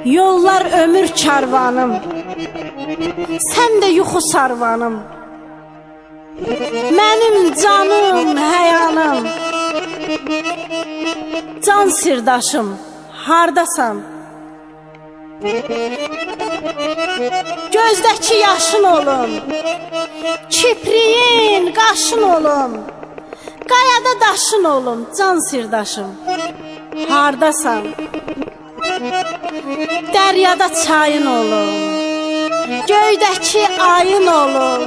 Yollar ömür karvanım, sən də yuxu sarvanım. Mənim canım, həyanım, can sirdaşım, hardasan? Gözdəki yaşın olum, kipriyin, qaşın olum, qayada daşın olum, can sirdaşım, hardasan? Dəryada çayın olum, göydəki ayın olum,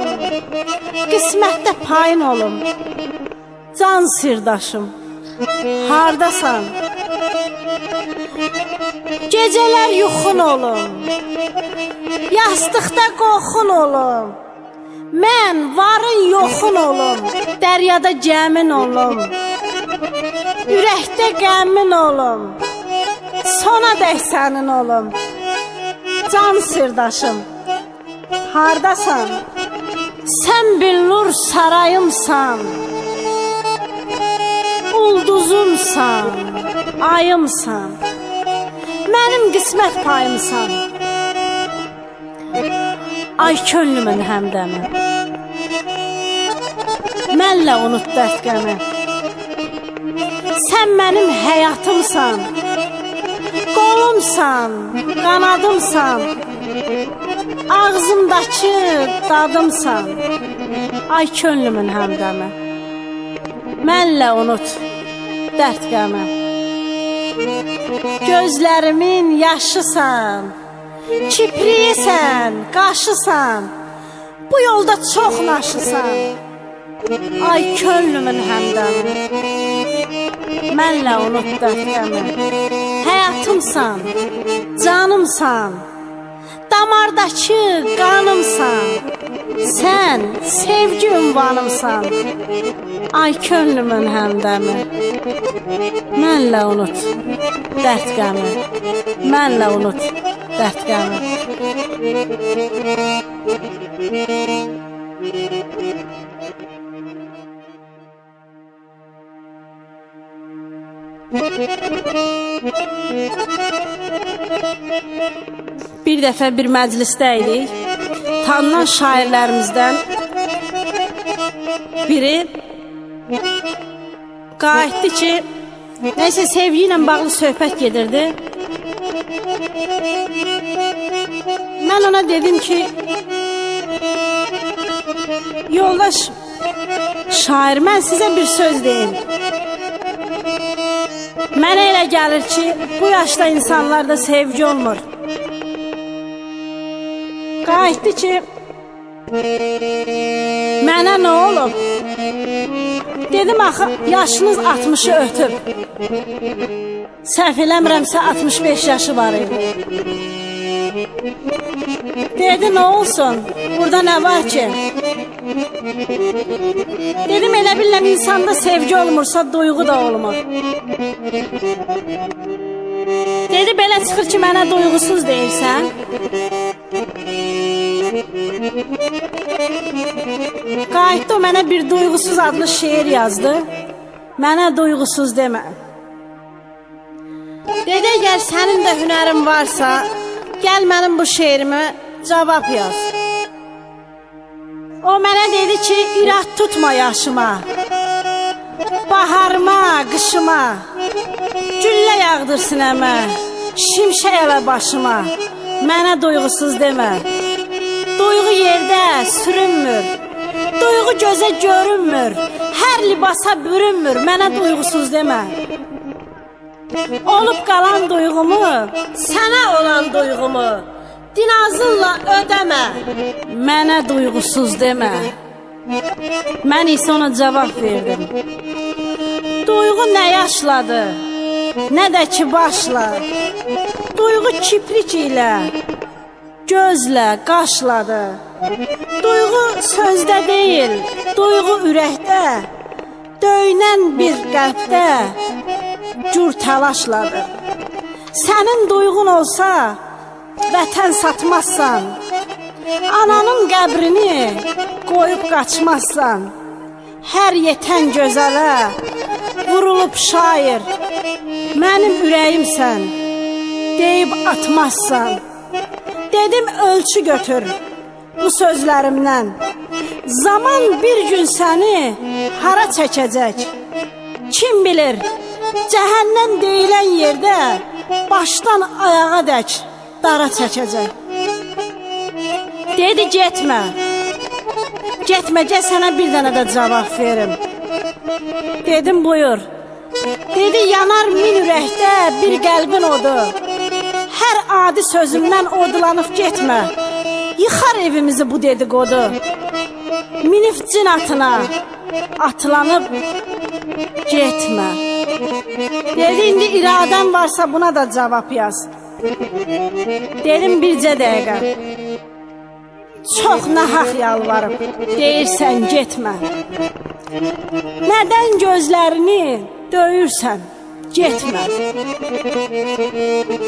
qismətdə payın olum, can sirdaşım, hardasan? Gecələr yuxun olum, yastıqda qoxun olum, mən varın yoxun olum, dəryada gəmin olum, ürəkdə qəmin olum, sona dək sənin olum, can sirdaşım, hardasan? Sən billur sarayımsan, ulduzumsan, ayımsan, mənim qismət payımsan. Ay könlümün həmdəmi, mənlə unut dərd qəmi. Sən mənim həyatımsan, qolumsan, qanadımsan, ağzımdakı dadımsan. Ay könlümün həmdəmi, mənlə unut dərd qəmi. Gözlərimin yaşısan, kipriyisən, qaşısan, bu yolda çox naşısan. Ay könlümün həmdəmi, mənlə unut dərd qəmi. Həyatımsan, canımsan, damardakı qanımsan, sən sevgi ünvanımsan. Ay könlümün həmdəmi, mənlə unut dərd qəmi, mənlə unut dərd qəmi. Bir dəfə bir məclisdə idik, tanınan şairlərimizdən biri qayıtdı ki, nəysə sevgi ilə bağlı söhbət gedirdi. Mən ona dedim ki, yoldaş, şair, mən sizə bir söz deyim. Mənə elə gəlir ki, bu yaşda insanlarda sevgi olmur. Qayıtdı ki, mənə nə olub? Dedim, axı, yaşınız 60'ı ötüb. Səhv eləmirəmsə 65 yaşı var idi. Dedi, nə olsun? Burada nə var ki? Dedim, elə biləm insanda sevgi olmursa duyğu da olmur. Dedi, belə çıxır ki, mənə duyğusuz deyirsən. Qayıtdı, o mənə bir duyğusuz adlı şeir yazdı. Mənə duyğusuz demə. Dedi, əgər sənin də hünərin varsa, gəl mənim bu şeirimi cavab yaz. O mənə dedi ki, irad tutma yaşıma, baharıma, qışıma, güllə yağdır sinəmə, şimşək ələ başıma, mənə duyğusuz demə. Duyğu yerdə sürünmür, duyğu gözə görünmür, hər libasa bürünmür, mənə duyğusuz demə. Olub qalan duyğumu, sənə olan duyğumu, dinazınla ödəmə, mənə duyğusuz demə. Mən isə ona cavab verdim. Duyğu nə yaşladı, nə də ki başla, duyğu kiprik ilə, gözlə, qaşladı. Duyğu sözdə deyil, duyğu ürəkdə, döynən bir qəlbdə, cür təlaşladı. Sənin duyğun olsa, vətən satmazsan, ananın qəbrini qoyub qaçmazsan, hər yetən gözələ vurulub şair, mənim ürəyimsən, deyib atmazsan. Dedim ölçü götür bu sözlərimdən. Zaman bir gün səni hara çəkəcək? Kim bilir, cəhənnəm deyilən yerdə başdan ayağa dək dara çəkəcək. Dedi getmə. Getmə, gəl sənə bir dənə də cavab verim. Dedim buyur. Dedi yanar min ürəkdə bir qəlbin odu. Hər adi sözümdən odlanıb getmə. Yıxar evimizi bu dedikodu. Minif cin atına atlanıb getmə. Dedi indi iradən varsa buna da cavab yaz. Dedim bircə dəqiqə. Çox nahaq yalvarıb deyirsən getmə. Nədən gözlərini döyürsən getmə.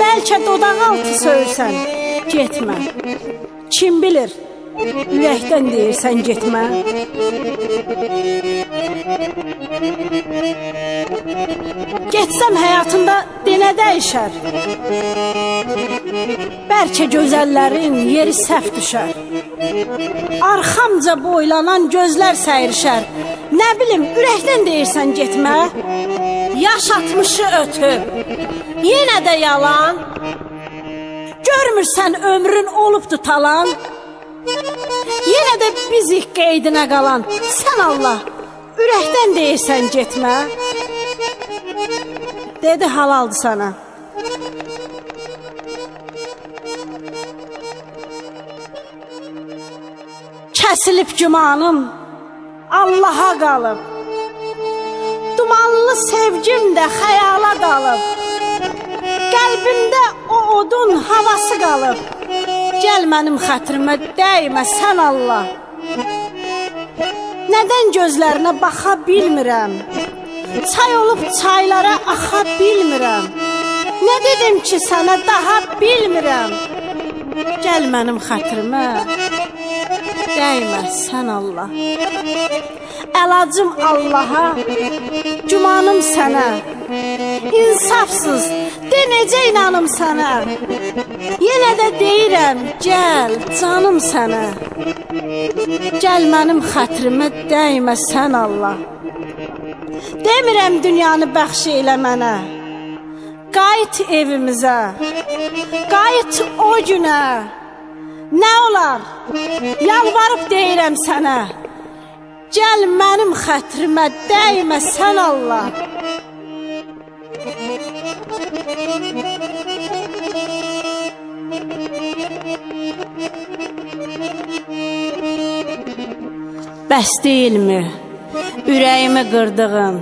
Bəlkə dodaq altı söyürsən getmə. Kim bilir, ürəkdən deyirsən getmə. Getsəm həyatında denə dəyişər. Bəlkə gözəllərin yeri səhv düşər. Arxamca boylanan gözlər səyirişər. Nə bilim, ürəkdən deyirsən getmə. Yaş 60'ı ötüb, yenə də yalan. Görmürsən ömrün olubdu talan. Yenə də bizik qeydinə qalan. Sən Allah, ürəkdən deyirsən getmə. Dedi halaldır sana. Kəsilib gümanım, Allaha qalıb. Dumanlı sevgim də xəyala dalıb. Qəlbimdə o odun havası qalıb. Gəl mənim xətrimə dəymə sən Allah. Nədən gözlərinə baxa bilmirəm? Çay olub çaylara axa bilmirəm. Nə dedim ki sənə daha bilmirəm? Gəl mənim xətrimə dəymə sən Allah. Əlacım Allaha, gümanım sənə. İnsafsız, de necə inanım sənə. Yenə də deyirəm, gəl canım sənə. Gəl mənim xətrimə dəymə sən Allah. Demirəm dünyanı bəxş elə mənə. Qayıt evimizə, qayıt o günə. Nə olar, yalvarıb deyirəm sənə. Gəl mənim xətrimə dəymə sən Allah. Bəs deyilmi ürəyimi qırdığın?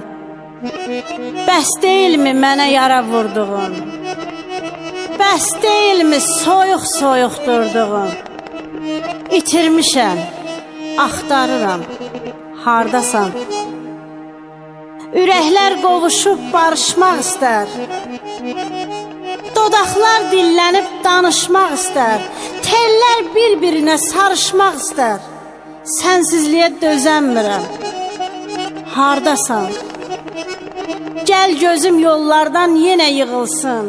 Bəs deyilmi mənə yara vurduğun? Bəs deyilmi soyuq soyuq durduğun? İtirmişəm, axtarıram, hardasan? Ürəklər qovuşub barışmaq istər. Dodaqlar dillənib danışmaq istər. Tellər bir-birinə sarışmaq istər. Sənsizliyə dözənmirəm, hardasan? Gəl gözüm yollardan yenə yığılsın.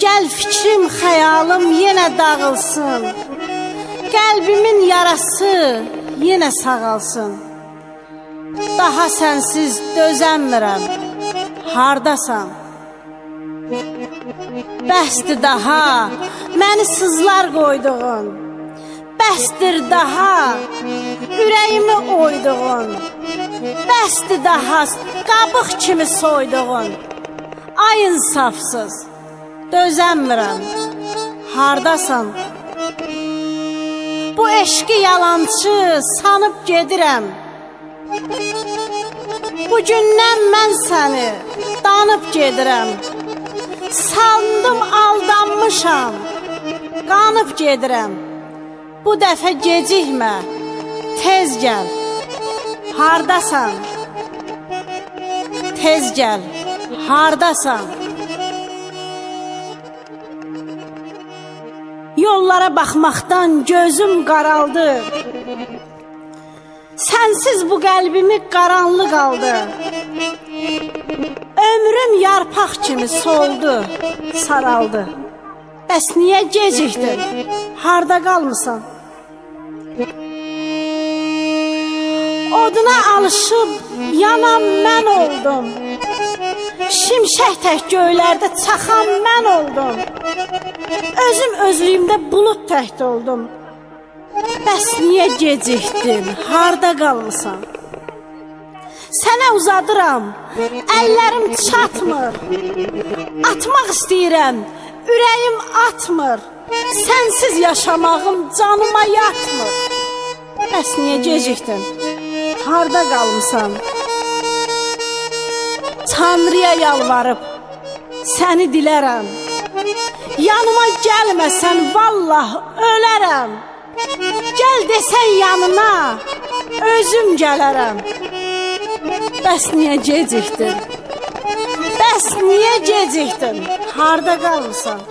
Gəl fikrim, xəyalım yenə dağılsın. Qəlbimin yarası yenə sağalsın. Daha sənsiz dözənmirəm, hardasan? Bəsdir daha məni sızlar qoyduğun. Bəsdir daha ürəyimi oyduğun. Bəsdir daha qabıq kimi soyduğun. Ay insafsız, dözənmirəm, hardasan? Bu eşqi yalancı sanıb gedirəm. Bugündən mən səni danıb gedirəm. Sandım aldanmışam, qanıb gedirəm. Bu dəfə gecikmə, tez gəl, hardasan? Tez gəl, hardasan? Yollara baxmaqdan gözüm qaraldı. Sənsiz bu qəlbimi qaranlıq aldı. Ömrüm yarpaq kimi soldu, saraldı. Bəs niyə gecikdin? Harda qalmısan? Oduna alışıb yanan mən oldum. Şimşək tək göylərdə çaxan mən oldum. Özüm özlüyümdə bulud təhd oldum. Bəs niyə gecikdin? Harda qalmısan? Sənə uzadıram, əllərim çatmır. Atmaq istəyirəm, ürəyim atmır. Sənsiz yaşamağım canıma yatmır. Bəs niyə gecikdin? Harda qalmısan? Tanrıya yalvarıb, səni dilərəm. Yanıma gəlməsən, vallah ölərəm. Gəl desən yanına, özüm gələrəm. Bəs niyə gecikdin? Bəs niyə gecikdin? Harda qalmısan?